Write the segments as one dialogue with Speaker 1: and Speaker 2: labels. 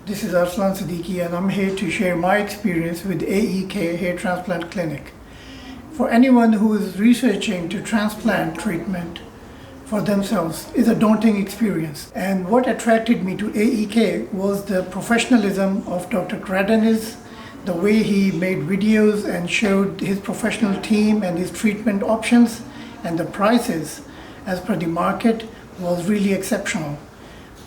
Speaker 1: This is Arslan and I'm here to share my experience with AEK Hair Transplant Clinic. For anyone who is researching to transplant treatment for themselves is a daunting experience. And what attracted me to AEK was the professionalism of Dr. Karadeniz, the way he made videos and showed his professional team and his treatment options, and the prices as per the market was really exceptional.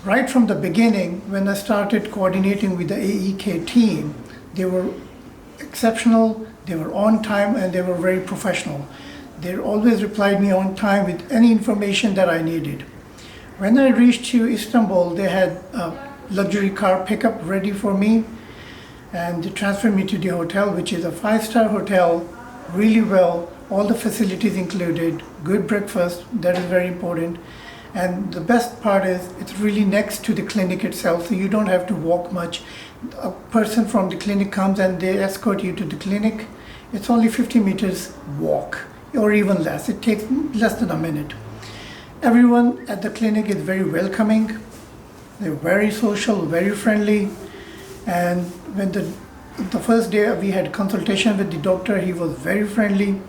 Speaker 1: Right from the beginning, when I started coordinating with the AEK team, they were exceptional, they were on time, and they were very professional. They always replied me on time with any information that I needed. When I reached to Istanbul, they had a luxury car pickup ready for me, and they transferred me to the hotel, which is a 5-star hotel, really well, all the facilities included, good breakfast, that is very important. And the best part is it's really next to the clinic itself, so you don't have to walk much. A person from the clinic comes and they escort you to the clinic. It's only 50 meters walk, or even less. It takes less than a minute. Everyone at the clinic is very welcoming. They're very social, very friendly. And when the first day we had consultation with the doctor, he was very friendly.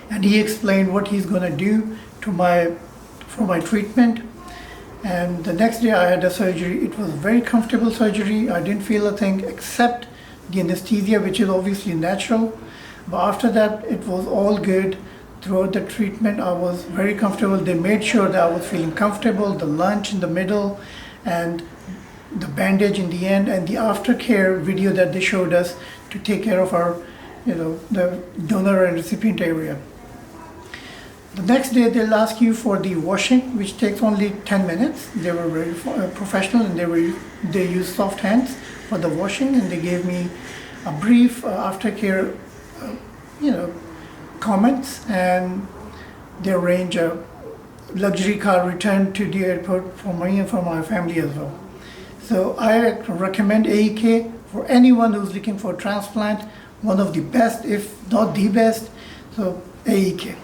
Speaker 1: And he explained what he's gonna do for my treatment. And the next day I had a surgery. It was very comfortable surgery. I didn't feel a thing except the anesthesia, which is obviously natural. But after that, it was all good. Throughout the treatment, I was very comfortable. They made sure that I was feeling comfortable, the lunch in the middle, and the bandage in the end, and the aftercare video that they showed us to take care of our, the donor and recipient area. The next day they'll ask you for the washing, which takes only 10 minutes. They were very professional, and they used soft hands for the washing, and they gave me a brief aftercare, comments, and they arranged a luxury car return to the airport for me and for my family as well. So I recommend AEK for anyone who's looking for transplant, one of the best, if not the best. So AEK.